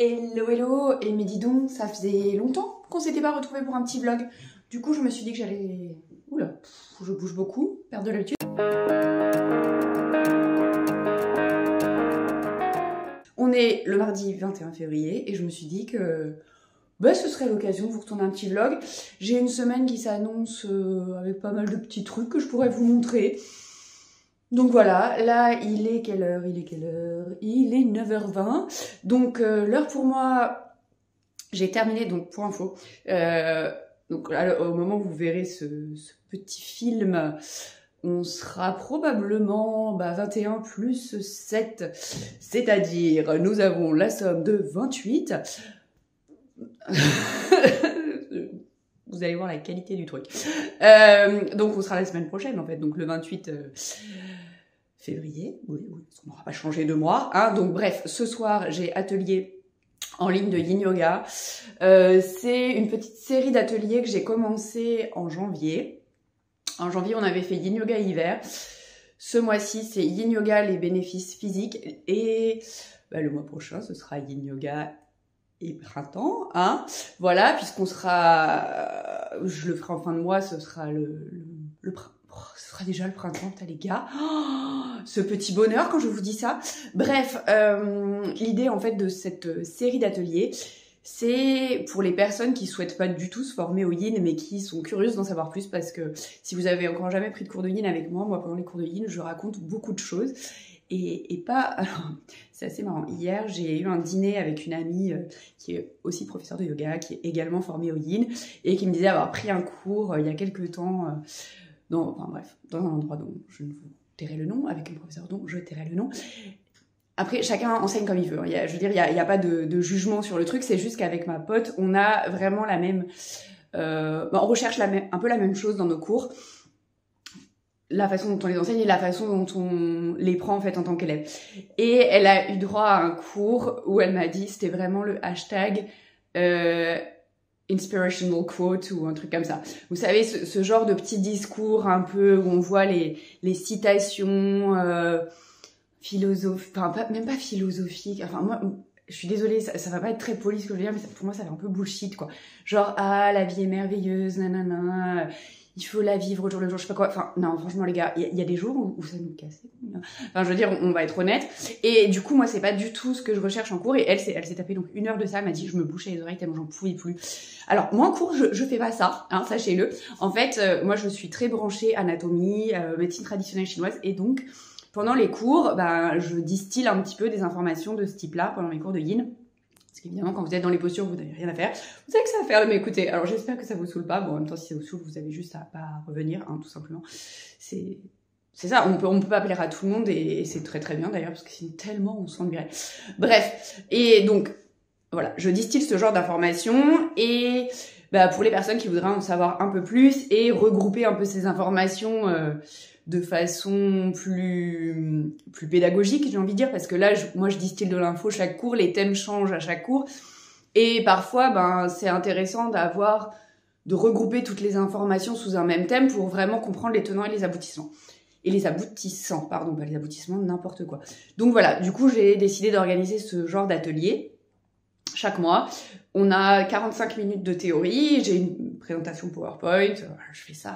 Hello hello, et mais dis donc, ça faisait longtemps qu'on s'était pas retrouvés pour un petit vlog. Du coup je me suis dit que j'allais... Oula, je bouge beaucoup, perdre de l'habitude. On est le mardi 21 février et je me suis dit que ce serait l'occasion de vous retourner un petit vlog. J'ai une semaine qui s'annonce avec pas mal de petits trucs que je pourrais vous montrer. Donc voilà, là il est quelle heure? Il est 9h20. Donc l'heure pour moi, j'ai terminé, donc pour info. Donc là, au moment où vous verrez ce petit film, on sera probablement 21 plus 7. C'est-à-dire, nous avons la somme de 28. Vous allez voir la qualité du truc. Donc on sera la semaine prochaine en fait, donc le 28 février, oui, parce qu'on n'aura pas changé de mois. Hein. Donc bref, ce soir j'ai atelier en ligne de Yin Yoga. C'est une petite série d'ateliers que j'ai commencé en janvier. En janvier on avait fait Yin Yoga hiver. Ce mois-ci c'est Yin Yoga les bénéfices physiques. Et le mois prochain ce sera Yin Yoga et printemps, hein, voilà, puisqu'on sera, je le ferai en fin de mois, ce sera ce sera déjà le printemps, les gars, ce petit bonheur quand je vous dis ça. Bref, l'idée en fait de cette série d'ateliers, c'est pour les personnes qui souhaitent pas du tout se former au yin, mais qui sont curieuses d'en savoir plus, parce que si vous avez encore jamais pris de cours de yin avec moi pendant les cours de yin, je raconte beaucoup de choses. Et pas... Alors, c'est assez marrant. Hier, j'ai eu un dîner avec une amie qui est aussi professeure de yoga, qui est également formée au yin, et qui me disait avoir pris un cours il y a quelques temps, dans un endroit dont je ne vous tairai le nom, avec une professeure dont je tairai le nom. Après, chacun enseigne comme il veut. Je veux dire, il n'y a pas de jugement sur le truc, c'est juste qu'avec ma pote, on a vraiment la même... on recherche un peu la même chose dans nos cours. La façon dont on les enseigne et la façon dont on les prend en fait en tant qu'élève. Et elle a eu droit à un cours où elle m'a dit, c'était vraiment le hashtag inspirational quote ou un truc comme ça. Vous savez, ce genre de petits discours un peu où on voit les citations philosophiques, enfin même pas philosophiques, enfin moi... Je suis désolée, ça va pas être très poli ce que je veux dire, mais pour moi ça fait un peu bullshit quoi. Genre, ah, la vie est merveilleuse, nanana, il faut la vivre au jour le jour, je sais pas quoi. Enfin, non, franchement les gars, il y a des jours où ça nous casse. Enfin, je veux dire, on va être honnête. Et du coup, moi, c'est pas du tout ce que je recherche en cours. Et elle s'est tapée donc 1 heure de ça, elle m'a dit, je me bouchais les oreilles tellement j'en pouvais plus. Alors, moi en cours, je fais pas ça, hein, sachez-le. En fait, moi je suis très branchée anatomie, médecine traditionnelle chinoise, et donc... Pendant les cours, je distille un petit peu des informations de ce type-là pendant mes cours de yin. Parce qu'évidemment, quand vous êtes dans les postures, vous n'avez rien à faire. Vous savez que ça à faire de m'écouter. Alors j'espère que ça vous saoule pas. Bon, en même temps, si ça vous saoule, vous avez juste à pas revenir, hein, tout simplement. C'est ça, on peut pas plaire à tout le monde et c'est très très bien d'ailleurs, parce que sinon tellement on s'ennuierait. Bref, et donc, voilà, je distille ce genre d'informations et... pour les personnes qui voudraient en savoir un peu plus et regrouper un peu ces informations de façon plus pédagogique, j'ai envie de dire, parce que là, moi, je distille de l'info chaque cours, les thèmes changent à chaque cours, et parfois, c'est intéressant de regrouper toutes les informations sous un même thème pour vraiment comprendre les tenants et les aboutissants. Et les aboutissants, pardon, pas les aboutissements, n'importe quoi. Donc voilà, du coup, j'ai décidé d'organiser ce genre d'atelier chaque mois. On a 45 minutes de théorie, j'ai une présentation PowerPoint, je fais ça...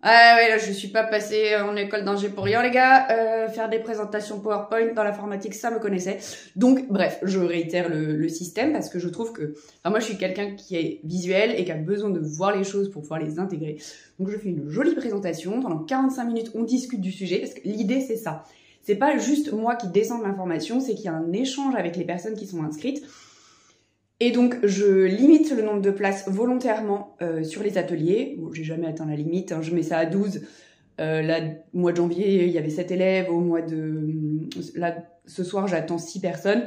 Ah ouais, là, je suis pas passée en école d'ingé pour rien, les gars. Faire des présentations PowerPoint dans l'informatique, ça me connaissait. Donc, bref, je réitère le système parce que je trouve que... Enfin, moi, je suis quelqu'un qui est visuel et qui a besoin de voir les choses pour pouvoir les intégrer. Donc, je fais une jolie présentation. Pendant 45 minutes, on discute du sujet parce que l'idée, c'est ça. C'est pas juste moi qui descends de l'information, c'est qu'il y a un échange avec les personnes qui sont inscrites. Et donc, je limite le nombre de places volontairement sur les ateliers. Bon, j'ai jamais atteint la limite, hein, je mets ça à 12. Là, au mois de janvier, il y avait 7 élèves. Là, ce soir, j'attends 6 personnes.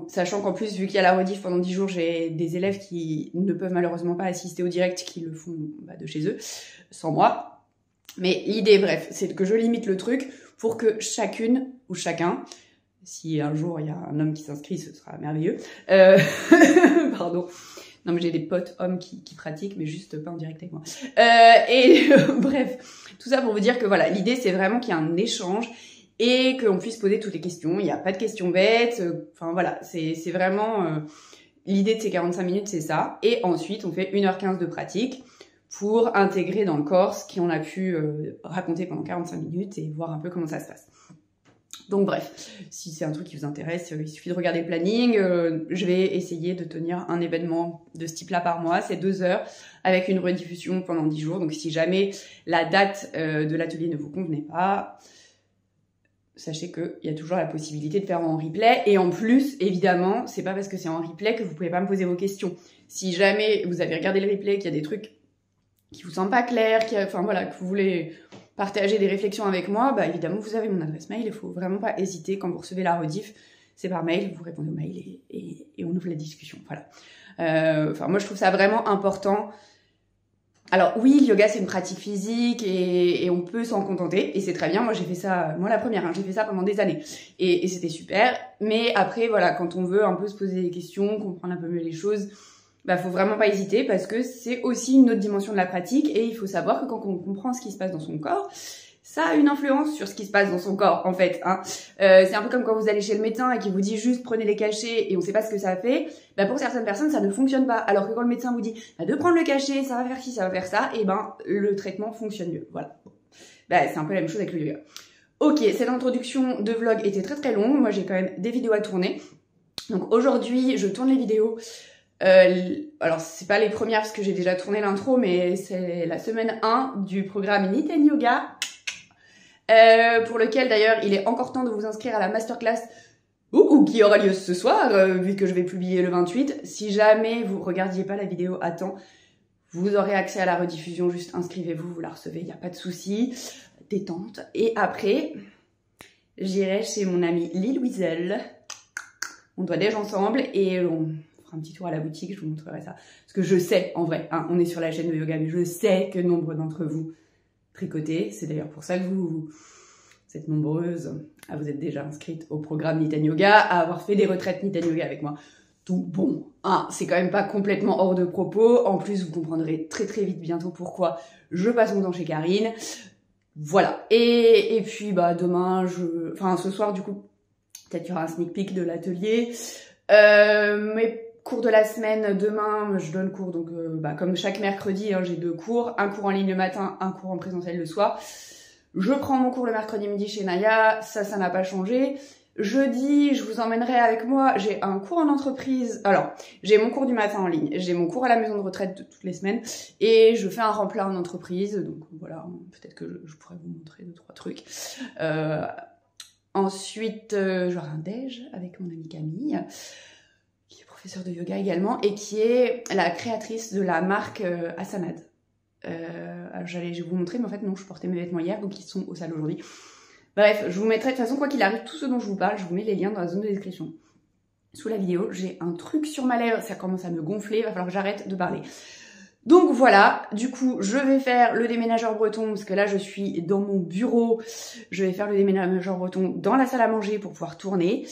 Sachant qu'en plus, vu qu'il y a la rediff pendant 10 jours, j'ai des élèves qui ne peuvent malheureusement pas assister au direct, qui le font de chez eux, sans moi. Mais l'idée, bref, c'est que je limite le truc pour que chacune ou chacun... Si un jour il y a un homme qui s'inscrit, ce sera merveilleux. Pardon. Non mais j'ai des potes hommes qui pratiquent, mais juste pas en direct avec moi. Bref, tout ça pour vous dire que voilà, l'idée c'est vraiment qu'il y a un échange et qu'on puisse poser toutes les questions. Il n'y a pas de questions bêtes. Enfin voilà, c'est vraiment... l'idée de ces 45 minutes, c'est ça. Et ensuite, on fait 1h15 de pratique pour intégrer dans le corps ce qu'on a pu raconter pendant 45 minutes et voir un peu comment ça se passe. Donc bref, si c'est un truc qui vous intéresse, il suffit de regarder le planning. Je vais essayer de tenir un événement de ce type-là par mois, c'est 2 heures, avec une rediffusion pendant 10 jours. Donc si jamais la date de l'atelier ne vous convenait pas, sachez qu'il y a toujours la possibilité de faire en replay. Et en plus, évidemment, c'est pas parce que c'est en replay que vous pouvez pas me poser vos questions. Si jamais vous avez regardé le replay, qu'il y a des trucs qui vous semblent pas clairs, enfin voilà, que vous voulez partager des réflexions avec moi, bah évidemment vous avez mon adresse mail, il faut vraiment pas hésiter quand vous recevez la rediff, c'est par mail, vous répondez au mail et on ouvre la discussion, voilà. Enfin moi je trouve ça vraiment important. Alors oui, le yoga c'est une pratique physique et on peut s'en contenter et c'est très bien, moi j'ai fait ça, moi la première, hein, j'ai fait ça pendant des années et c'était super, mais après voilà, quand on veut un peu se poser des questions, comprendre un peu mieux les choses, bah faut vraiment pas hésiter parce que c'est aussi une autre dimension de la pratique et il faut savoir que quand on comprend ce qui se passe dans son corps, ça a une influence sur ce qui se passe dans son corps en fait. Hein. C'est un peu comme quand vous allez chez le médecin et qu'il vous dit juste prenez les cachets et on sait pas ce que ça fait. Bah pour certaines personnes ça ne fonctionne pas. Alors que quand le médecin vous dit bah, de prendre le cachet, ça va faire ci, ça va faire ça, et ben le traitement fonctionne mieux. Voilà. Bah c'est un peu la même chose avec le yoga. Ok, cette introduction de vlog était très très longue. Moi j'ai quand même des vidéos à tourner. Donc aujourd'hui je tourne les vidéos. Alors c'est pas les premières parce que j'ai déjà tourné l'intro, mais c'est la semaine 1 du programme Niten Yoga, pour lequel d'ailleurs il est encore temps de vous inscrire à la masterclass ou qui aura lieu ce soir, vu que je vais publier le 28. Si jamais vous regardiez pas la vidéo à temps, vous aurez accès à la rediffusion, juste inscrivez-vous, vous la recevez, il n'y a pas de souci, détente. Et après, j'irai chez mon amie Lille Wiesel, on doit déjeuner ensemble et on un petit tour à la boutique, je vous montrerai ça. Parce que je sais, en vrai, hein, on est sur la chaîne de yoga, mais je sais que nombre d'entre vous tricotez. C'est d'ailleurs pour ça que vous êtes nombreuses à vous être déjà inscrites au programme Niten Yoga, à avoir fait des retraites Niten Yoga avec moi. Donc bon, hein, c'est quand même pas complètement hors de propos. En plus, vous comprendrez très très vite bientôt pourquoi je passe mon temps chez Karine. Voilà. Et puis, bah, demain, enfin, ce soir, du coup, peut-être qu'il y aura un sneak peek de l'atelier. Mais cours de la semaine, demain, je donne cours, donc bah, comme chaque mercredi, hein, j'ai 2 cours, un cours en ligne le matin, un cours en présentiel le soir. Je prends mon cours le mercredi midi chez Naya, ça n'a pas changé. Jeudi, je vous emmènerai avec moi, j'ai un cours en entreprise. Alors, j'ai mon cours du matin en ligne, j'ai mon cours à la maison de retraite de toutes les semaines, et je fais un remplat en entreprise, donc voilà, peut-être que je pourrais vous montrer 2-3 trucs. Ensuite, j'aurai un déj avec mon amie Camille, qui est professeure de yoga également, et qui est la créatrice de la marque Asanad. Alors je vais vous montrer, mais en fait non, je portais mes vêtements hier, donc ils sont au salon aujourd'hui. Bref, je vous mettrai, de toute façon, quoi qu'il arrive, tout ce dont je vous parle, je vous mets les liens dans la zone de description. Sous la vidéo, j'ai un truc sur ma lèvre, ça commence à me gonfler, il va falloir que j'arrête de parler. Donc voilà, du coup, je vais faire le déménageur breton, parce que là, je suis dans mon bureau. Je vais faire le déménageur breton dans la salle à manger pour pouvoir tourner.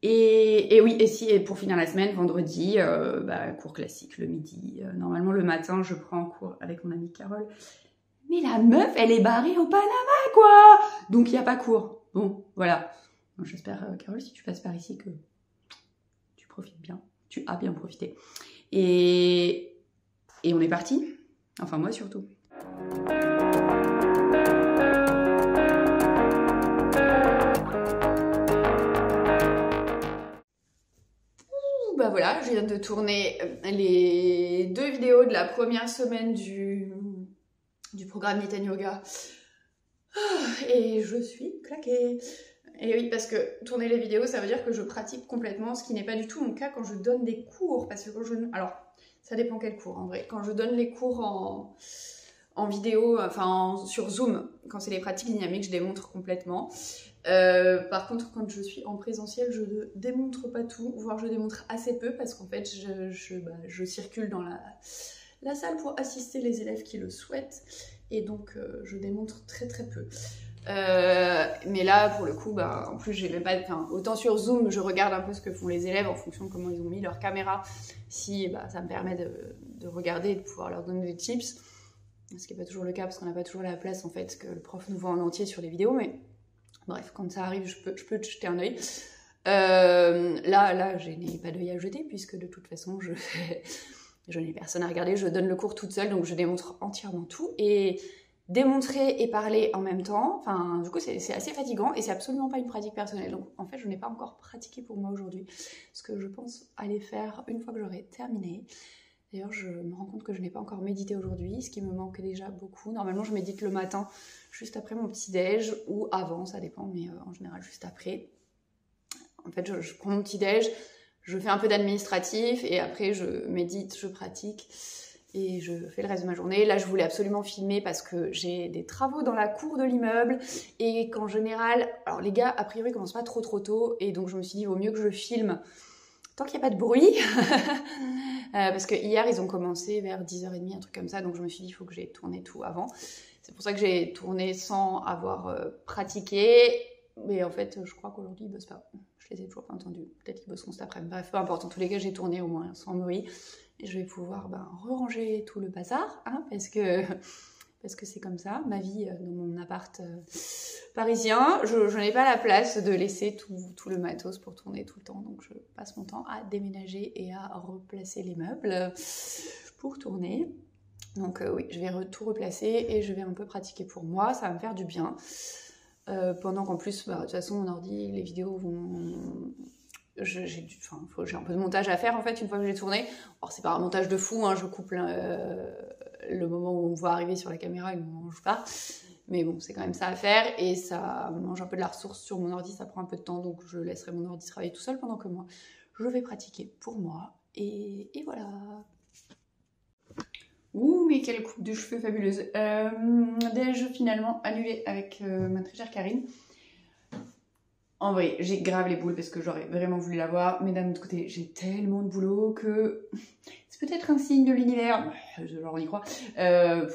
Et oui, et pour finir la semaine, vendredi, bah, cours classique le midi. Normalement, le matin, je prends en cours avec mon amie Carole. Mais la meuf, elle est barrée au Panama, quoi! Donc, il n'y a pas cours. Bon, voilà. J'espère, Carole, si tu passes par ici, que tu profites bien. Tu as bien profité. Et on est parti. Enfin, moi surtout. Bah voilà, je viens de tourner les 2 vidéos de la première semaine du programme Niten Yoga. Et je suis claquée. Et oui, parce que tourner les vidéos, ça veut dire que je pratique complètement, ce qui n'est pas du tout mon cas quand je donne des cours. Parce que quand alors, ça dépend quel cours en vrai. Quand je donne les cours en vidéo, enfin sur Zoom, quand c'est les pratiques dynamiques, je démontre complètement. Par contre, quand je suis en présentiel, je ne démontre pas tout, voire je démontre assez peu parce qu'en fait, je circule dans la salle pour assister les élèves qui le souhaitent et donc je démontre très très peu. Mais là, pour le coup, bah, en plus, j'ai même pas, autant sur Zoom, je regarde un peu ce que font les élèves en fonction de comment ils ont mis leur caméra. Si bah, ça me permet de regarder et de pouvoir leur donner des tips, ce qui n'est pas toujours le cas parce qu'on n'a pas toujours la place en fait que le prof nous voit en entier sur les vidéos, mais Bref, quand ça arrive, je peux te jeter un œil. Là, je n'ai pas d'œil à jeter, puisque de toute façon, je n'ai personne à regarder, je donne le cours toute seule, donc je démontre entièrement tout. Et démontrer et parler en même temps, enfin, du coup, c'est assez fatigant et c'est absolument pas une pratique personnelle. Donc, en fait, je n'ai pas encore pratiqué pour moi aujourd'hui, ce que je pense aller faire une fois que j'aurai terminé. D'ailleurs, je me rends compte que je n'ai pas encore médité aujourd'hui, ce qui me manque déjà beaucoup. Normalement, je médite le matin, juste après mon petit-déj, ou avant, ça dépend, mais en général, juste après. En fait, je prends mon petit-déj, je fais un peu d'administratif, et après, je médite, je pratique, et je fais le reste de ma journée. Là, je voulais absolument filmer parce que j'ai des travaux dans la cour de l'immeuble, et qu'en général, alors les gars, a priori, commencent pas trop tôt, et donc je me suis dit, il vaut mieux que je filme tant qu'il n'y a pas de bruit, parce que hier ils ont commencé vers 10h30, un truc comme ça, donc je me suis dit il faut que j'ai tourné tout avant. C'est pour ça que j'ai tourné sans avoir pratiqué, mais en fait je crois qu'aujourd'hui ils bossent pas. Je les ai toujours pas entendus, peut-être qu'ils bosseront cet après-midi. Bref, peu importe, en tous les cas j'ai tourné au moins sans bruit, et je vais pouvoir re-ranger tout le bazar, hein, parce que c'est comme ça, ma vie dans mon appart parisien. Je n'ai pas la place de laisser tout le matos pour tourner tout le temps, donc je passe mon temps à déménager et à replacer les meubles pour tourner. Donc oui, je vais tout replacer et je vais un peu pratiquer pour moi, ça va me faire du bien. Pendant qu'en plus, de toute façon, mon ordi, les vidéos vont... J'ai un peu de montage à faire en fait une fois que j'ai tourné. Alors c'est pas un montage de fou, hein, je coupe le moment où on me voit arriver sur la caméra et le moment où je pars. Mais bon, c'est quand même ça à faire et ça mange un peu de la ressource sur mon ordi, ça prend un peu de temps, donc je laisserai mon ordi travailler tout seul pendant que moi, je vais pratiquer pour moi. Et voilà. Ouh, mais quelle coupe de cheveux fabuleuse. Déj finalement annulé avec ma très chère Karine. En vrai, j'ai grave les boules parce que j'aurais vraiment voulu l'avoir, mais d'un autre côté, j'ai tellement de boulot que c'est peut-être un signe de l'univers, genre on y croit,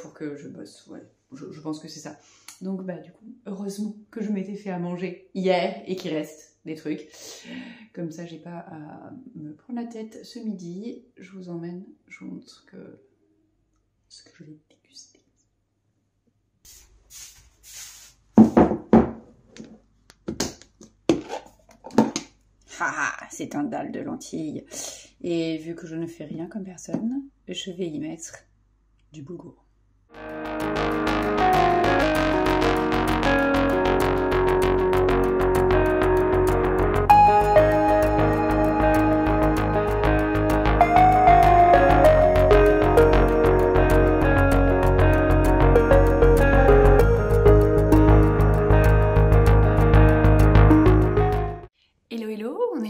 pour que je bosse, ouais, je pense que c'est ça. Donc du coup, heureusement que je m'étais fait à manger hier et qu'il reste des trucs. Comme ça, j'ai pas à me prendre la tête ce midi. Je vous emmène, je vous montre ce que je vais déguster. C'est un dalle de lentilles. Et vu que je ne fais rien comme personne, je vais y mettre du boulgour.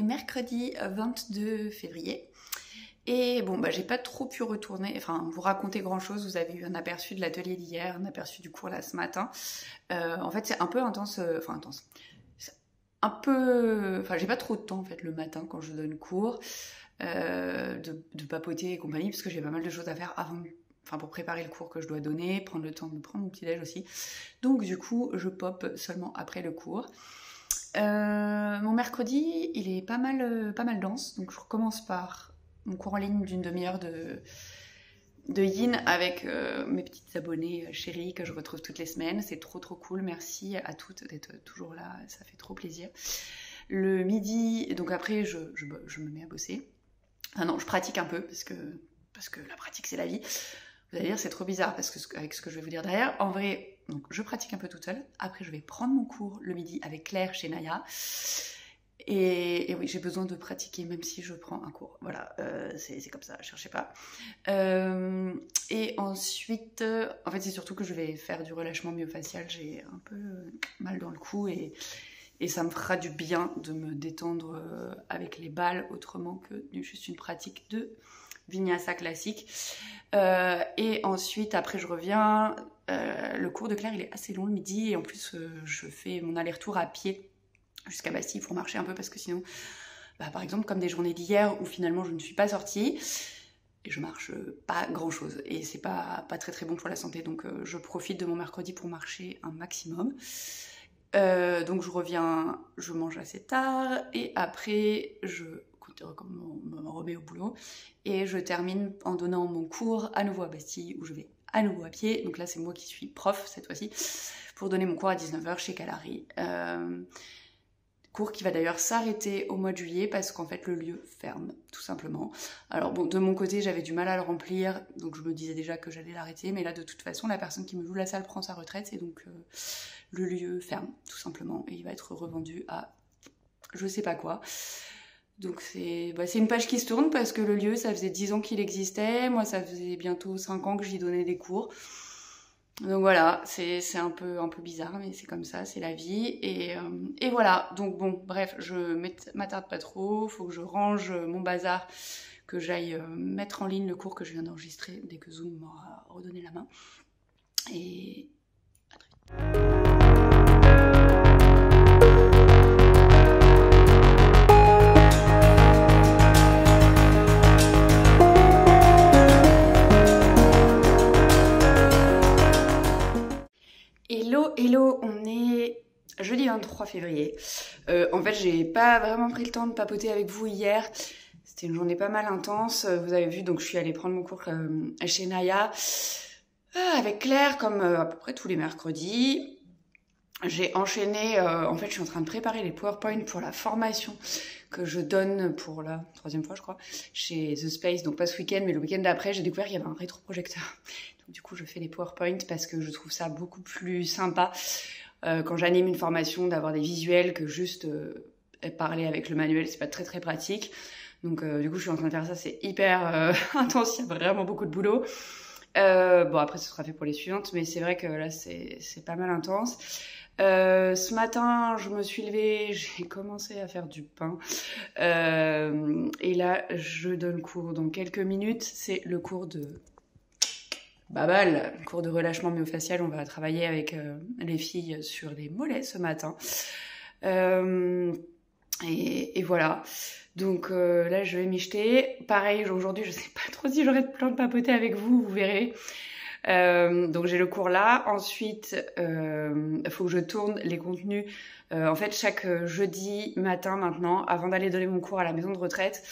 Mercredi 22 février. Et bon, j'ai pas trop pu retourner, enfin, vous raconter grand chose. Vous avez eu un aperçu de l'atelier d'hier, un aperçu du cours là ce matin. En fait, c'est un peu intense, intense. Un peu, j'ai pas trop de temps en fait le matin quand je donne cours, de papoter et compagnie, parce que j'ai pas mal de choses à faire avant, pour préparer le cours que je dois donner, prendre le temps de prendre mon petit déj aussi. Donc du coup, je pop seulement après le cours. Mon mercredi, il est pas mal dense, donc je recommence par mon cours en ligne d'une demi-heure de yin avec mes petites abonnées chéries que je retrouve toutes les semaines. C'est trop cool, merci à toutes d'être toujours là, ça fait trop plaisir. Le midi, donc après je me mets à bosser. Ah non, je pratique un peu parce que la pratique c'est la vie. Vous allez dire c'est trop bizarre parce que avec ce que je vais vous dire derrière, en vrai, donc je pratique un peu toute seule. Après je vais prendre mon cours le midi avec Claire chez Naya. Et oui, j'ai besoin de pratiquer même si je prends un cours. Voilà, c'est comme ça, cherchez pas. Et ensuite, en fait c'est surtout que je vais faire du relâchement myofascial. J'ai un peu mal dans le cou et ça me fera du bien de me détendre avec les balles autrement que juste une pratique de vinyasa classique. Et ensuite, après je reviens, le cours de Claire il est assez long le midi et en plus je fais mon aller-retour à pied jusqu'à Bastille pour marcher un peu parce que sinon, par exemple comme des journées d'hier où finalement je ne suis pas sortie et je marche pas grand chose et c'est pas très bon pour la santé, donc je profite de mon mercredi pour marcher un maximum. Donc je reviens, je mange assez tard et après je me remets au boulot et je termine en donnant mon cours à nouveau à Bastille où je vais à nouveau à pied. Donc là, c'est moi qui suis prof cette fois-ci pour donner mon cours à 19 h chez Calari. Cours qui va d'ailleurs s'arrêter au mois de juillet parce qu'en fait le lieu ferme tout simplement. Alors bon, de mon côté j'avais du mal à le remplir, donc je me disais déjà que j'allais l'arrêter, mais là de toute façon la personne qui me loue la salle prend sa retraite et donc le lieu ferme tout simplement et il va être revendu à je sais pas quoi. Donc c'est une page qui se tourne parce que le lieu ça faisait 10 ans qu'il existait, moi ça faisait bientôt 5 ans que j'y donnais des cours. Donc voilà, c'est un peu bizarre, mais c'est comme ça, c'est la vie. Et voilà, donc bon, bref, je m'attarde pas trop, faut que je range mon bazar, que j'aille mettre en ligne le cours que je viens d'enregistrer dès que Zoom m'aura redonné la main. Et à très vite. Hello, on est jeudi 23 février. En fait, j'ai pas vraiment pris le temps de papoter avec vous hier. C'était une journée pas mal intense. Vous avez vu, donc je suis allée prendre mon cours chez Naya avec Claire, comme à peu près tous les mercredis. J'ai enchaîné, en fait, je suis en train de préparer les PowerPoint pour la formation que je donne pour la 3e fois, je crois, chez The Space. Donc pas ce week-end, mais le week-end d'après, j'ai découvert qu'il y avait un rétroprojecteur. Du coup, je fais les PowerPoint parce que je trouve ça beaucoup plus sympa quand j'anime une formation d'avoir des visuels que juste parler avec le manuel. C'est pas très pratique. Donc, du coup, je suis en train de faire ça. C'est hyper intense. Il y a vraiment beaucoup de boulot. Bon, après, ce sera fait pour les suivantes, mais c'est vrai que là, c'est pas mal intense. Ce matin, je me suis levée, j'ai commencé à faire du pain. Et là, je donne cours dans quelques minutes. C'est le cours de Babal, cours de relâchement myofascial. On va travailler avec les filles sur les mollets ce matin. Et voilà. Donc là, je vais m'y jeter. Pareil, aujourd'hui, je sais pas trop si j'aurai le plan de papoter avec vous, vous verrez. Donc j'ai le cours là. Ensuite, il faut que je tourne les contenus. En fait, chaque jeudi matin maintenant, avant d'aller donner mon cours à la maison de retraite,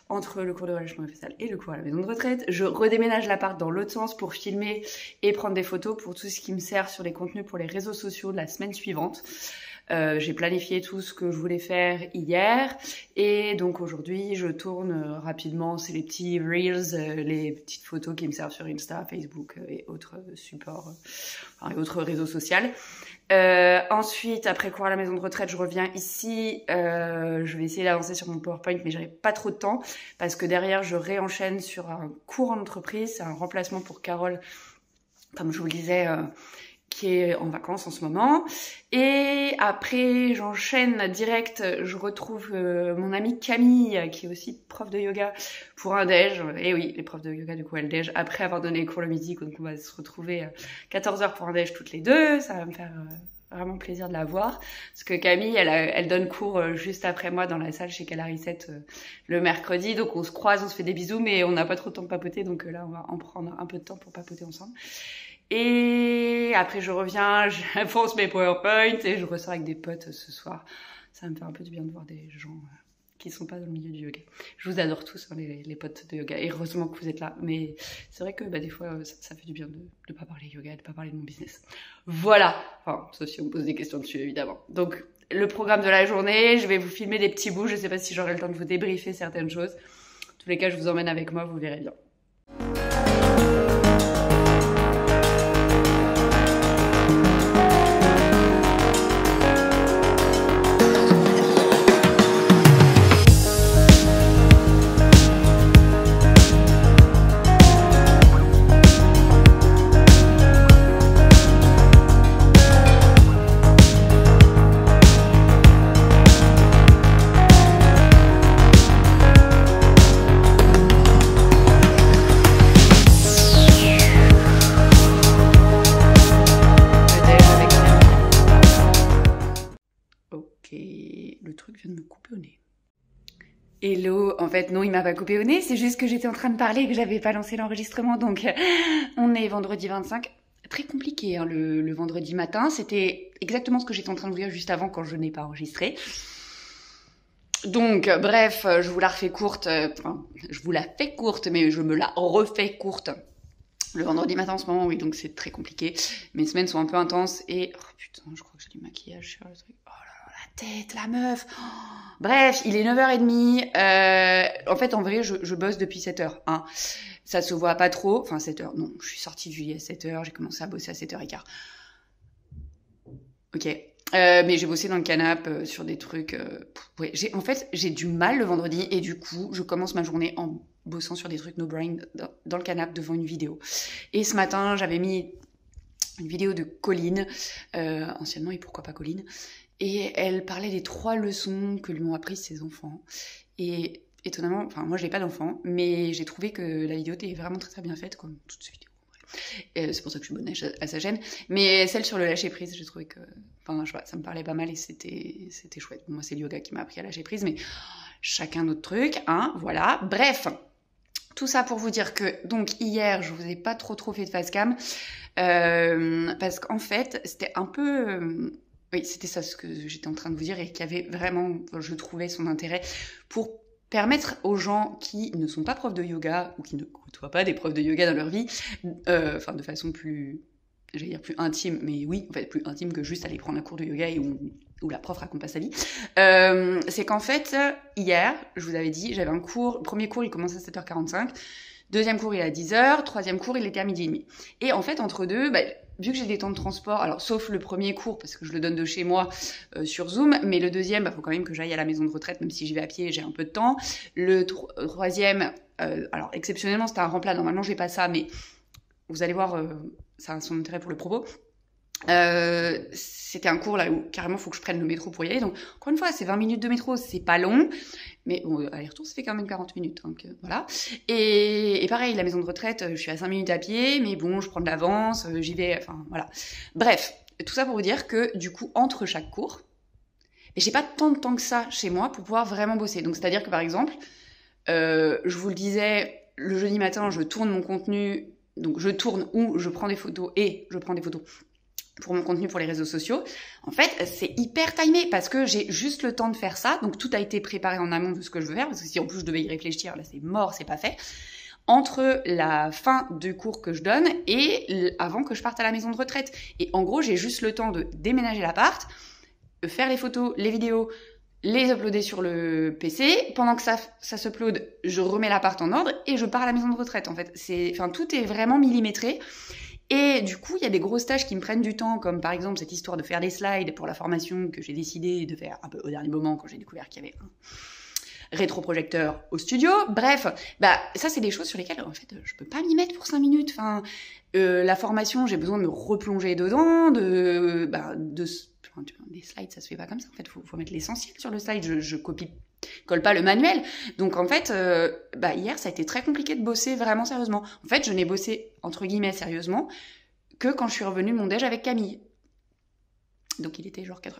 entre le cours de relâchement myofascial et le cours à la maison de retraite, je redéménage l'appart dans l'autre sens pour filmer et prendre des photos pour tout ce qui me sert sur les contenus pour les réseaux sociaux de la semaine suivante. J'ai planifié tout ce que je voulais faire hier et donc aujourd'hui je tourne rapidement, c'est les petits reels, les petites photos qui me servent sur Insta, Facebook et autres supports, et autres réseaux sociaux. Ensuite, après cours à la maison de retraite, je reviens ici, je vais essayer d'avancer sur mon PowerPoint mais j'avais pas trop de temps parce que derrière je réenchaîne sur un cours en entreprise, c'est un remplacement pour Carole, comme je vous le disais, qui est en vacances en ce moment. Et après, j'enchaîne direct, je retrouve mon amie Camille, qui est aussi prof de yoga, pour un déj. Et oui, les profs de yoga, du coup, elles déj après avoir donné les cours le midi, donc on va se retrouver 14 h pour un déj toutes les deux. Ça va me faire vraiment plaisir de la voir. Parce que Camille, elle donne cours juste après moi dans la salle chez Calari 7 le mercredi. Donc on se croise, on se fait des bisous, mais on n'a pas trop de temps de papoter. Donc là, on va en prendre un peu de temps pour papoter ensemble. Et après je reviens, j'avance mes PowerPoint et je ressors avec des potes ce soir. Ça me fait un peu du bien de voir des gens qui sont pas dans le milieu du yoga. Je vous adore tous, hein, les potes de yoga, et heureusement que vous êtes là. Mais c'est vrai que des fois ça fait du bien de ne pas parler yoga, de pas parler de mon business. Voilà, enfin, sauf si on me pose des questions dessus évidemment. Donc le programme de la journée, je vais vous filmer des petits bouts, je sais pas si j'aurai le temps de vous débriefer certaines choses. En tous les cas, je vous emmène avec moi, vous verrez bien. Hello, en fait non, il m'a pas coupé au nez, c'est juste que j'étais en train de parler et que j'avais pas lancé l'enregistrement, donc on est vendredi 25. Très compliqué hein, le vendredi matin, c'était exactement ce que j'étais en train de vous dire juste avant quand je n'ai pas enregistré. Donc bref, je vous la refais courte, enfin je vous la fais courte mais je me la refais courte. Le vendredi matin en ce moment, oui, donc c'est très compliqué. Mes semaines sont un peu intenses et... Oh putain, je crois que j'ai du maquillage sur le truc. Oh là là, la tête, la meuf. Oh. Bref, il est 9h30. En fait, en vrai, je bosse depuis 7h. Hein. Ça se voit pas trop. Enfin, 7h, non. Je suis sortie du lit à 7h. J'ai commencé à bosser à 7h15. Ok. Mais j'ai bossé dans le canapé sur des trucs... ouais, en fait, j'ai du mal le vendredi et du coup, je commence ma journée en bossant sur des trucs no brain dans le canapé devant une vidéo. Et ce matin, j'avais mis une vidéo de Colline, anciennement et pourquoi pas Colline, et elle parlait des 3 leçons que lui ont apprises ses enfants. Et étonnamment, enfin moi je n'ai pas d'enfants, mais j'ai trouvé que la vidéo était vraiment très très bien faite, comme toutes ces vidéos. C'est pour ça que je suis abonnée à sa chaîne. Mais celle sur le lâcher prise, j'ai trouvé que, enfin, je sais pas, ça me parlait pas mal et c'était chouette. Bon, moi, c'est le yoga qui m'a appris à lâcher prise, mais chacun notre truc, hein, voilà. Bref, tout ça pour vous dire que, donc, hier, je vous ai pas trop fait de face cam, parce qu'en fait, c'était un peu, oui, c'était ça ce que j'étais en train de vous dire et qui avait vraiment, je trouvais son intérêt pour permettre aux gens qui ne sont pas profs de yoga ou qui ne côtoient pas des profs de yoga dans leur vie, enfin de façon plus, j'allais dire plus intime, mais oui, en fait plus intime que juste aller prendre un cours de yoga et où la prof raconte pas sa vie, c'est qu'en fait, hier, je vous avais dit, j'avais un cours, le premier cours il commence à 7h45, deuxième cours il est à 10h, troisième cours il était à 12h30. Et en fait, entre deux, vu que j'ai des temps de transport, alors sauf le premier cours parce que je le donne de chez moi sur Zoom, mais le deuxième, faut quand même que j'aille à la maison de retraite, même si j'y vais à pied, j'ai un peu de temps. Le troisième, alors exceptionnellement c'était un remplat, normalement j'ai pas ça, mais vous allez voir, ça a son intérêt pour le propos. C'était un cours là où carrément faut que je prenne le métro pour y aller, donc encore une fois c'est 20 minutes de métro, c'est pas long, mais bon, aller-retour ça fait quand même 40 minutes, donc voilà. Et pareil, la maison de retraite, je suis à 5 minutes à pied, mais bon, je prends de l'avance, j'y vais, enfin voilà. Bref, tout ça pour vous dire que du coup, entre chaque cours, j'ai pas tant de temps que ça chez moi pour pouvoir vraiment bosser. Donc c'est-à-dire que par exemple, je vous le disais, le jeudi matin, je tourne mon contenu, donc je tourne ou je prends des photos et je prends des photos pour mon contenu pour les réseaux sociaux. En fait, c'est hyper timé parce que j'ai juste le temps de faire ça. Donc, tout a été préparé en amont de ce que je veux faire. Parce que si en plus je devais y réfléchir, là, c'est mort, c'est pas fait. Entre la fin du cours que je donne et avant que je parte à la maison de retraite. Et en gros, j'ai juste le temps de déménager l'appart, de faire les photos, les vidéos, les uploader sur le PC. Pendant que ça s'upload, je remets l'appart en ordre et je pars à la maison de retraite. En fait, tout est vraiment millimétré. Et du coup, il y a des grosses tâches qui me prennent du temps, comme par exemple cette histoire de faire des slides pour la formation que j'ai décidé de faire un peu au dernier moment quand j'ai découvert qu'il y avait un rétroprojecteur au studio. Bref, ça c'est des choses sur lesquelles en fait je peux pas m'y mettre pour 5 minutes. Enfin, la formation, j'ai besoin de me replonger dedans, des slides, ça se fait pas comme ça. En fait, faut mettre l'essentiel sur le slide. Je colle pas le manuel. Donc en fait, hier, ça a été très compliqué de bosser vraiment sérieusement. En fait, je n'ai bossé, entre guillemets, sérieusement, que quand je suis revenue de mon déj avec Camille. Donc il était genre 4h.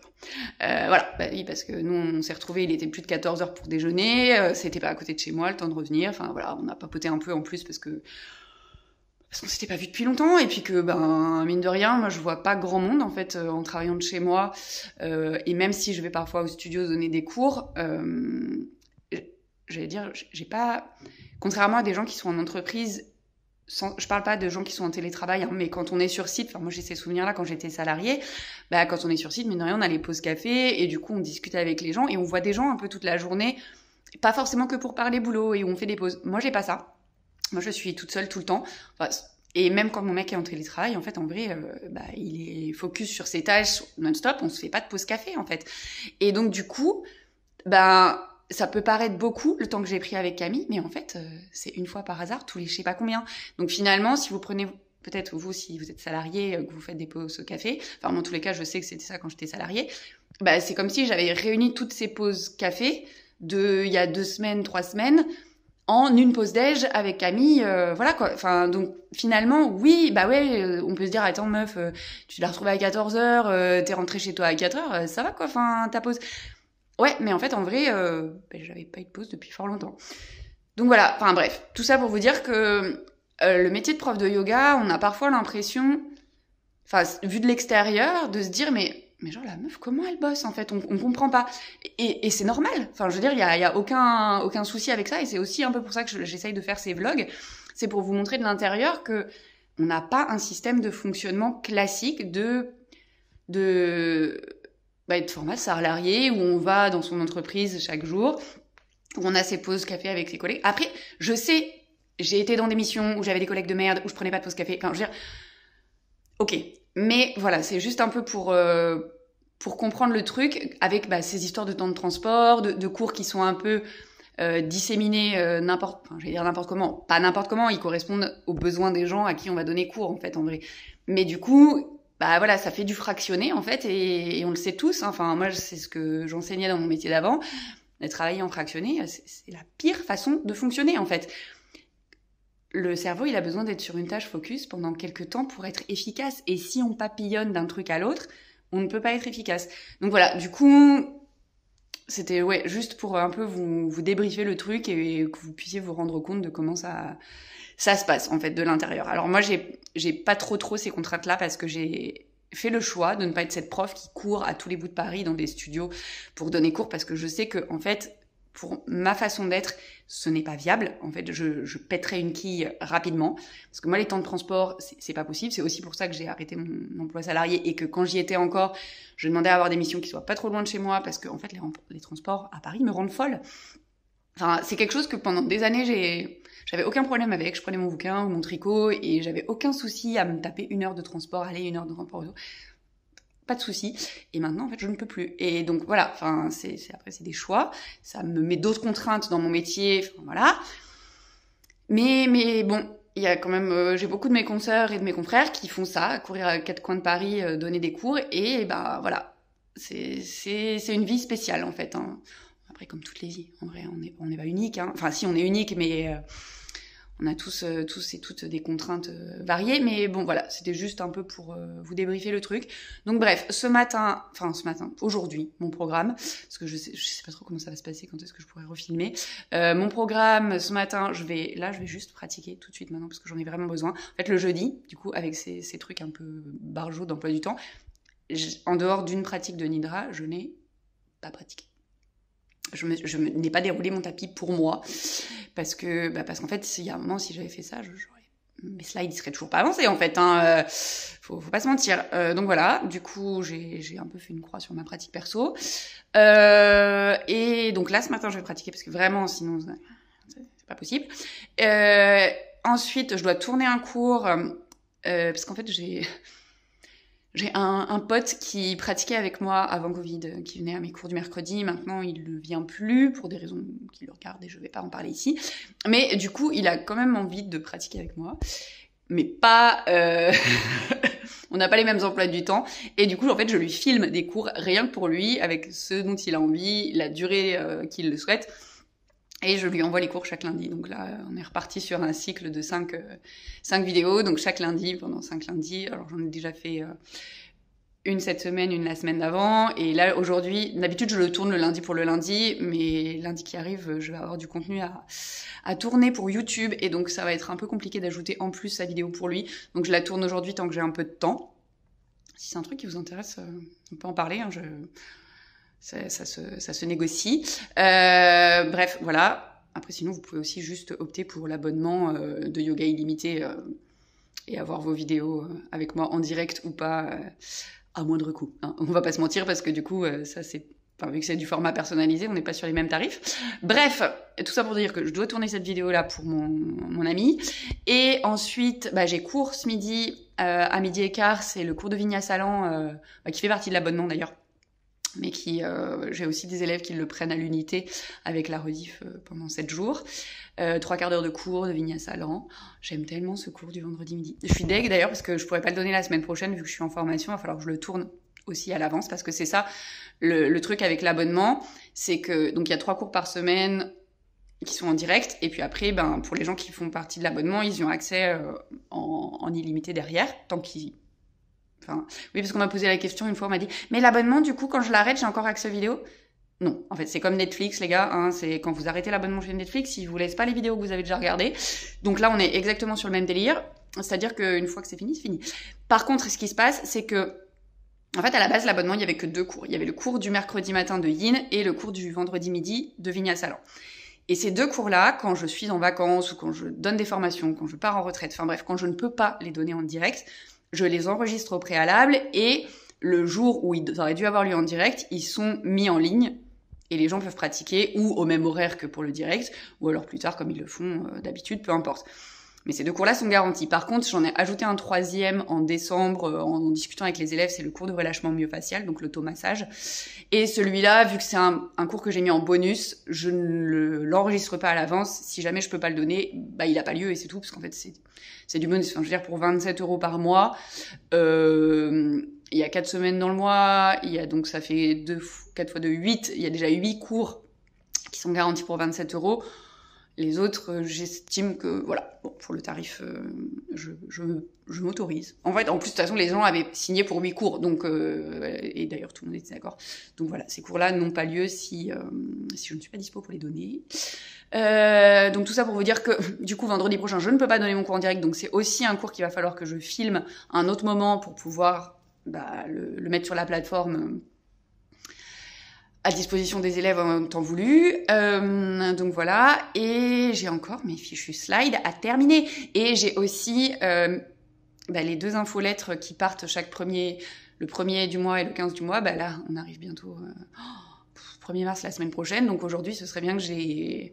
Voilà, oui, parce que nous, on s'est retrouvés, il était plus de 14h pour déjeuner, c'était pas à côté de chez moi, le temps de revenir, enfin voilà, on a papoté un peu en plus parce qu'on s'était pas vu depuis longtemps, et puis que, mine de rien, moi je vois pas grand monde, en fait, en travaillant de chez moi, et même si je vais parfois au studio donner des cours, j'allais dire, j'ai pas... Contrairement à des gens qui sont en entreprise, je parle pas de gens qui sont en télétravail, hein, mais quand on est sur site, enfin moi j'ai ces souvenirs-là quand j'étais salariée, quand on est sur site, mine de rien, on a les pauses café, et du coup on discute avec les gens, et on voit des gens un peu toute la journée, pas forcément que pour parler boulot, et où on fait des pauses. Moi j'ai pas ça. Moi, je suis toute seule tout le temps. Enfin, et même quand mon mec est en télétravail, en fait, en vrai, il est focus sur ses tâches non-stop. On se fait pas de pause café, en fait. Et donc, du coup, ça peut paraître beaucoup, le temps que j'ai pris avec Camille, mais en fait, c'est une fois par hasard, tous les je sais pas combien. Donc, finalement, si vous prenez, peut-être vous, si vous êtes salarié, que vous faites des pauses café, enfin, dans tous les cas, je sais que c'était ça quand j'étais salariée, c'est comme si j'avais réuni toutes ces pauses café il y a 2 semaines, 3 semaines, en une pause déj avec Camille, voilà quoi. Enfin, donc finalement, oui, on peut se dire, attends meuf, tu l'as retrouvée à 14h, t'es rentrée chez toi à 4h, ça va quoi, enfin, ta pause. Ouais, mais en fait, en vrai, j'avais pas eu de pause depuis fort longtemps. Donc voilà, enfin bref, tout ça pour vous dire que le métier de prof de yoga, on a parfois l'impression, enfin, vu de l'extérieur, de se dire, mais genre la meuf, comment elle bosse en fait, on comprend pas, et c'est normal, enfin je veux dire, il y a aucun souci avec ça, et c'est aussi un peu pour ça que j'essaye de faire ces vlogs, c'est pour vous montrer de l'intérieur que on n'a pas un système de fonctionnement classique de format salarié où on va dans son entreprise chaque jour, où on a ses pauses café avec ses collègues. Après, je sais, j'ai été dans des missions où j'avais des collègues de merde, où je prenais pas de pause café. Enfin, je veux dire, ok. Mais voilà, c'est juste un peu pour comprendre le truc avec ces histoires de temps de transport, de cours qui sont un peu disséminés n'importe comment. Pas n'importe comment, ils correspondent aux besoins des gens à qui on va donner cours, en fait, en vrai. Mais du coup, voilà, ça fait du fractionné, en fait, et on le sait tous. Hein. Enfin, moi, c'est ce que j'enseignais dans mon métier d'avant. Travailler en fractionné, c'est la pire façon de fonctionner, en fait. Le cerveau, il a besoin d'être sur une tâche focus pendant quelques temps pour être efficace. Et si on papillonne d'un truc à l'autre, on ne peut pas être efficace. Donc voilà, du coup, c'était juste pour un peu vous débriefer le truc et que vous puissiez vous rendre compte de comment ça se passe, en fait, de l'intérieur. Alors moi, j'ai pas trop ces contraintes-là parce que j'ai fait le choix de ne pas être cette prof qui court à tous les bouts de Paris dans des studios pour donner cours parce que je sais que, en fait, pour ma façon d'être, ce n'est pas viable. En fait, je pèterais une quille rapidement. Parce que moi, les temps de transport, c'est pas possible. C'est aussi pour ça que j'ai arrêté mon emploi salarié et que quand j'y étais encore, je demandais à avoir des missions qui soient pas trop loin de chez moi parce que, en fait, les transports à Paris me rendent folle. Enfin, c'est quelque chose que pendant des années, j'avais aucun problème avec. Je prenais mon bouquin ou mon tricot et j'avais aucun souci à me taper 1 heure de transport, aller 1 heure de transport retour. Pas de souci. Et maintenant, en fait, je ne peux plus. Et donc, voilà. Enfin, après, c'est des choix. Ça me met d'autres contraintes dans mon métier. Enfin, voilà. Mais bon, il y a quand même, j'ai beaucoup de mes consoeurs et de mes confrères qui font ça, courir à 4 coins de Paris, donner des cours. Et voilà. C'est une vie spéciale, en fait, hein. Après, comme toutes les vies. En vrai, on n'est pas unique, hein. Enfin, si, on est unique, mais on a tous et toutes des contraintes variées, mais bon, voilà, c'était juste un peu pour vous débriefer le truc. Donc bref, aujourd'hui, mon programme, parce que je sais pas trop comment ça va se passer, quand est-ce que je pourrais refilmer. Mon programme, ce matin, je vais juste pratiquer tout de suite maintenant, parce que j'en ai vraiment besoin. En fait, le jeudi, du coup, avec ces trucs un peu barjots d'emploi du temps, en dehors d'une pratique de Nidra, je n'ai pas pratiqué. Je n'ai pas déroulé mon tapis pour moi parce qu'en fait, il y a un moment, si j'avais fait ça, mes slides ils seraient toujours pas avancés, en fait, hein. Faut pas se mentir. Donc voilà, du coup, j'ai un peu fait une croix sur ma pratique perso. Et donc là, ce matin, je vais pratiquer parce que vraiment, sinon, c'est pas possible. Ensuite, je dois tourner un cours parce qu'en fait, j'ai un pote qui pratiquait avec moi avant Covid, qui venait à mes cours du mercredi. Maintenant, il ne vient plus pour des raisons qui le regardent et je ne vais pas en parler ici. Mais du coup, il a quand même envie de pratiquer avec moi. Mais pas... on n'a pas les mêmes emplois du temps. Et du coup, en fait, je lui filme des cours rien que pour lui, avec ce dont il a envie, la durée qu'il le souhaite. Et je lui envoie les cours chaque lundi. Donc là, on est reparti sur un cycle de 5 vidéos. Donc chaque lundi, pendant 5 lundis. Alors j'en ai déjà fait une cette semaine, une la semaine d'avant. Et là, aujourd'hui, d'habitude, je le tourne le lundi pour le lundi. Mais lundi qui arrive, je vais avoir du contenu à tourner pour YouTube. Et donc ça va être un peu compliqué d'ajouter en plus sa vidéo pour lui. Donc je la tourne aujourd'hui tant que j'ai un peu de temps. Si c'est un truc qui vous intéresse, on peut en parler. Hein, ça se négocie. Bref, voilà. Après, sinon, vous pouvez aussi juste opter pour l'abonnement de Yoga Illimité et avoir vos vidéos avec moi en direct ou pas, à moindre coût. Hein. On va pas se mentir parce que du coup, ça c'est... Enfin, vu que c'est du format personnalisé, on n'est pas sur les mêmes tarifs. Bref, tout ça pour dire que je dois tourner cette vidéo-là pour mon ami. Et ensuite, j'ai cours ce midi, à 12h15, c'est le cours de Vinyasa Salan, qui fait partie de l'abonnement d'ailleurs. Mais j'ai aussi des élèves qui le prennent à l'unité avec la rediff pendant 7 jours. 3 quarts d'heure de cours de Vinyasa Salan. J'aime tellement ce cours du vendredi midi. Je suis deg d'ailleurs parce que je pourrais pas le donner la semaine prochaine vu que je suis en formation. Il va falloir que je le tourne aussi à l'avance parce que c'est ça le truc avec l'abonnement. C'est que donc il y a 3 cours par semaine qui sont en direct. Et puis après, pour les gens qui font partie de l'abonnement, ils y ont accès en illimité derrière, tant qu'ils... Enfin, oui, parce qu'on m'a posé la question une fois, on m'a dit « Mais l'abonnement, du coup, quand je l'arrête, j'ai encore accès aux vidéos ?» Non, en fait, c'est comme Netflix, les gars. Hein, c'est quand vous arrêtez l'abonnement chez Netflix, ils vous laissent pas les vidéos que vous avez déjà regardées. Donc là, on est exactement sur le même délire. C'est-à-dire qu'une fois que c'est fini, c'est fini. Par contre, ce qui se passe, c'est que en fait, à la base, l'abonnement, il y avait que 2 cours. Il y avait le cours du mercredi matin de Yin et le cours du vendredi midi de Vinyasa Salan. Et ces 2 cours-là, quand je suis en vacances ou quand je donne des formations, quand je pars en retraite, enfin bref, quand je ne peux pas les donner en direct, je les enregistre au préalable et le jour où ils auraient dû avoir lieu en direct, ils sont mis en ligne et les gens peuvent pratiquer ou au même horaire que pour le direct ou alors plus tard comme ils le font d'habitude, peu importe. Mais ces 2 cours-là sont garantis. Par contre, j'en ai ajouté un 3e en décembre en discutant avec les élèves, c'est le cours de relâchement myofacial, donc l'automassage. Et celui-là, vu que c'est un cours que j'ai mis en bonus, je ne l'enregistre pas à l'avance. Si jamais je peux pas le donner, bah il a pas lieu et c'est tout, parce qu'en fait c'est du bonus. Enfin, je veux dire, pour 27 € par mois, il y a 4 semaines dans le mois, donc ça fait 4 fois 2, 8. Il y a déjà 8 cours qui sont garantis pour 27 €. Les autres, j'estime que, voilà, bon, pour le tarif, je m'autorise. En fait, en plus, de toute façon, les gens avaient signé pour 8 cours, donc, et d'ailleurs, tout le monde était d'accord. Donc voilà, ces cours-là n'ont pas lieu si je ne suis pas dispo pour les donner. Donc tout ça pour vous dire que, du coup, vendredi prochain, je ne peux pas donner mon cours en direct, donc c'est aussi un cours qu'il va falloir que je filme à un autre moment pour pouvoir le mettre sur la plateforme à disposition des élèves en temps voulu. Donc voilà, et j'ai encore mes fichus slides à terminer. Et j'ai aussi les 2 infolettres qui partent le 1er du mois et le 15 du mois. Là, on arrive bientôt 1er mars la semaine prochaine. Donc aujourd'hui, ce serait bien que j'ai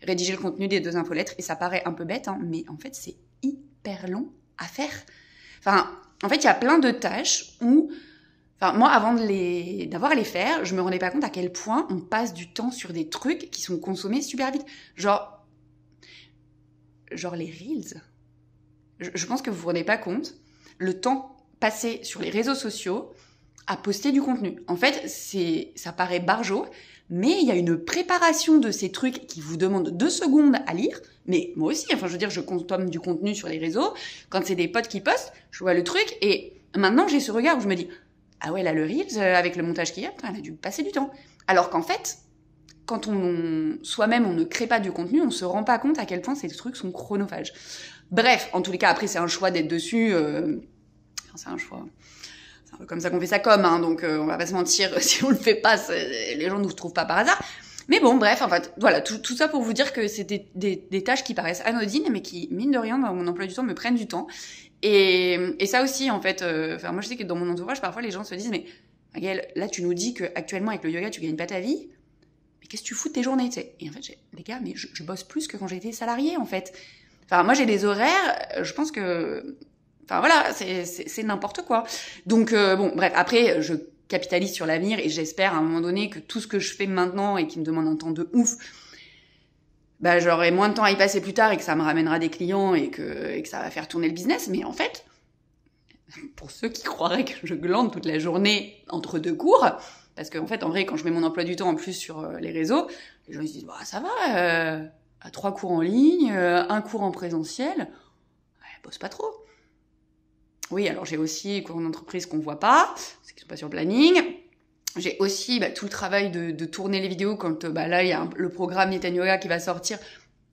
rédigé le contenu des 2 infolettres. Et ça paraît un peu bête, hein, mais en fait, c'est hyper long à faire. Enfin, en fait, il y a plein de tâches où... Enfin, moi, avant d'avoir à les faire, je me rendais pas compte à quel point on passe du temps sur des trucs qui sont consommés super vite. Genre les Reels. Je pense que vous vous rendez pas compte le temps passé sur les réseaux sociaux à poster du contenu. En fait, ça paraît barjot, mais il y a une préparation de ces trucs qui vous demandent 2 secondes à lire. Mais moi aussi, enfin, je veux dire, je consomme du contenu sur les réseaux. Quand c'est des potes qui postent, je vois le truc et maintenant j'ai ce regard où je me dis... Ah ouais, là, le Reels, avec le montage qu'il y a, elle a dû passer du temps. Alors qu'en fait, quand soi-même, on ne crée pas du contenu, on se rend pas compte à quel point ces trucs sont chronophages. Bref, en tous les cas, après, c'est un choix d'être dessus. C'est un choix. C'est un peu comme ça qu'on fait ça hein, donc on va pas se mentir, si on le fait pas, les gens ne nous trouvent pas par hasard. Mais bon, bref, en fait, voilà, tout ça pour vous dire que c'est des tâches qui paraissent anodines, mais qui, mine de rien, dans mon emploi du temps, me prennent du temps. Et ça aussi, en fait, moi je sais que dans mon entourage, parfois les gens se disent, mais Gaëlle, là tu nous dis que actuellement avec le yoga tu gagnes pas ta vie, mais qu'est-ce que tu fous de tes journées, tu sais? Et en fait, les gars, mais je bosse plus que quand j'étais salariée, en fait. Enfin, moi j'ai des horaires, je pense que, enfin voilà, c'est n'importe quoi. Donc bon, bref, après je capitalise sur l'avenir et j'espère à un moment donné que tout ce que je fais maintenant et qui me demande un temps de ouf, j'aurai moins de temps à y passer plus tard et que ça me ramènera des clients et que ça va faire tourner le business. Mais en fait, pour ceux qui croiraient que je glande toute la journée entre 2 cours, parce qu'en fait, en vrai, quand je mets mon emploi du temps en plus sur les réseaux, les gens ils se disent, ça va, à 3 cours en ligne, 1 cours en présentiel, bosse pas trop. Oui, alors j'ai aussi cours en entreprise qu'on voit pas, c'est qu'ils sont pas sur le planning. J'ai aussi tout le travail de tourner les vidéos quand là il y a le programme Niten Yoga qui va sortir.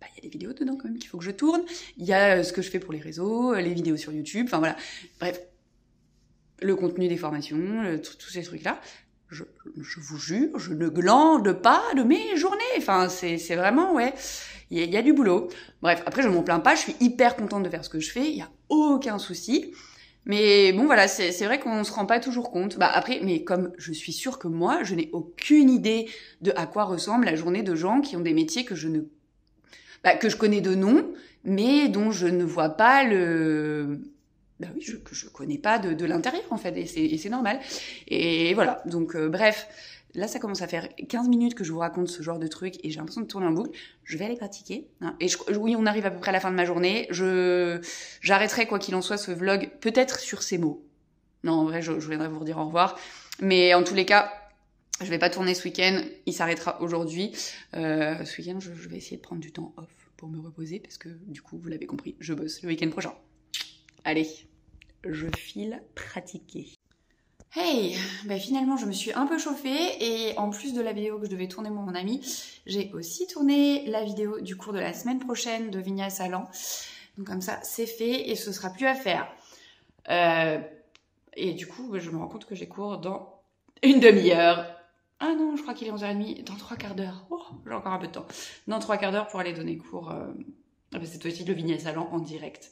Il y a des vidéos dedans quand même qu'il faut que je tourne. Il y a ce que je fais pour les réseaux, les vidéos sur YouTube, enfin voilà. Bref, le contenu des formations, tous ces trucs-là. Je vous jure, je ne glande pas de mes journées. Enfin, c'est vraiment, ouais, il y a du boulot. Bref, après je m'en plains pas, je suis hyper contente de faire ce que je fais, il y a aucun souci. Mais bon, voilà, c'est vrai qu'on se rend pas toujours compte. Après, mais comme je suis sûre que moi, je n'ai aucune idée de à quoi ressemble la journée de gens qui ont des métiers que je connais de nom, mais dont je ne vois pas que je connais pas de l'intérieur, en fait, et c'est normal. Et voilà. Donc, bref. Là, ça commence à faire 15 minutes que je vous raconte ce genre de truc et j'ai l'impression de tourner en boucle. Je vais aller pratiquer. Hein. Et oui, on arrive à peu près à la fin de ma journée. J'arrêterai, quoi qu'il en soit, ce vlog, peut-être sur ces mots. Non, en vrai, je viendrai vous redire au revoir. Mais en tous les cas, je vais pas tourner ce week-end. Il s'arrêtera aujourd'hui. Ce week-end, je vais essayer de prendre du temps off pour me reposer parce que, du coup, vous l'avez compris, je bosse le week-end prochain. Allez, je file pratiquer. Hey, finalement je me suis un peu chauffée et en plus de la vidéo que je devais tourner pour mon ami, j'ai aussi tourné la vidéo du cours de la semaine prochaine de Vinyasa Lent. Donc comme ça c'est fait et ce sera plus à faire. Et du coup je me rends compte que j'ai cours dans une demi-heure. Ah non, je crois qu'il est 11h30, dans 3 quarts d'heure. Oh, j'ai encore un peu de temps. Dans 3 quarts d'heure pour aller donner cours. Cette fois-ci, le Vignal Salon en direct.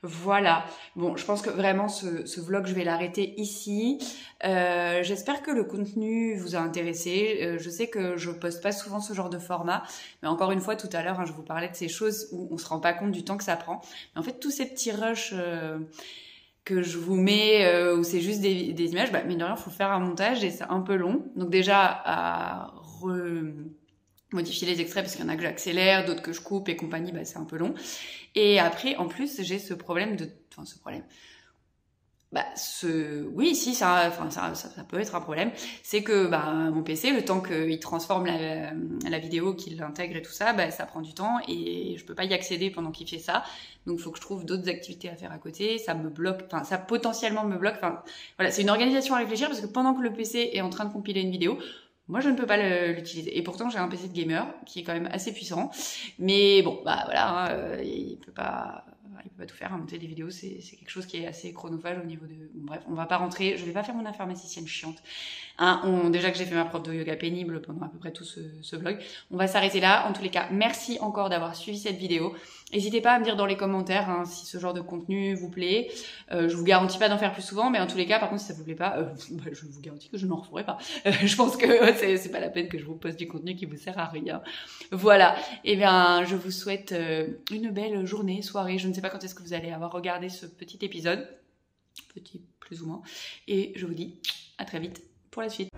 Voilà. Bon, je pense que vraiment ce vlog, je vais l'arrêter ici. J'espère que le contenu vous a intéressé. Je sais que je poste pas souvent ce genre de format, mais encore une fois, tout à l'heure, je vous parlais de ces choses où on se rend pas compte du temps que ça prend. Mais en fait, tous ces petits rushs que je vous mets, où c'est juste des images, bah, mine de rien, faut faire un montage et c'est un peu long. Donc déjà, à modifier les extraits parce qu'il y en a que j'accélère, d'autres que je coupe et compagnie, bah c'est un peu long. Et après, en plus, j'ai ce problème oui, si, ça peut être un problème. C'est que, mon PC, le temps qu'il transforme la vidéo, qu'il l'intègre et tout ça, ça prend du temps et je peux pas y accéder pendant qu'il fait ça. Donc, il faut que je trouve d'autres activités à faire à côté. Ça me bloque, ça potentiellement me bloque. Voilà, c'est une organisation à réfléchir parce que pendant que le PC est en train de compiler une vidéo, moi, je ne peux pas l'utiliser. Et pourtant, j'ai un PC de gamer qui est quand même assez puissant. Mais bon, voilà, il peut pas tout faire. Monter des vidéos, c'est quelque chose qui est assez chronophage au niveau de... Bon, bref, on va pas rentrer. Je vais pas faire mon informaticienne chiante. Déjà que j'ai fait ma prof de yoga pénible pendant à peu près tout ce vlog. On va s'arrêter là. En tous les cas, merci encore d'avoir suivi cette vidéo. N'hésitez pas à me dire dans les commentaires si ce genre de contenu vous plaît. Je vous garantis pas d'en faire plus souvent, mais en tous les cas, par contre, si ça vous plaît pas, je vous garantis que je n'en referai pas. Je pense que c'est pas la peine que je vous poste du contenu qui vous sert à rien. Voilà. Eh bien, je vous souhaite une belle journée, soirée. Je ne sais pas quand est-ce que vous allez avoir regardé ce petit épisode. Petit, plus ou moins. Et je vous dis à très vite pour la suite.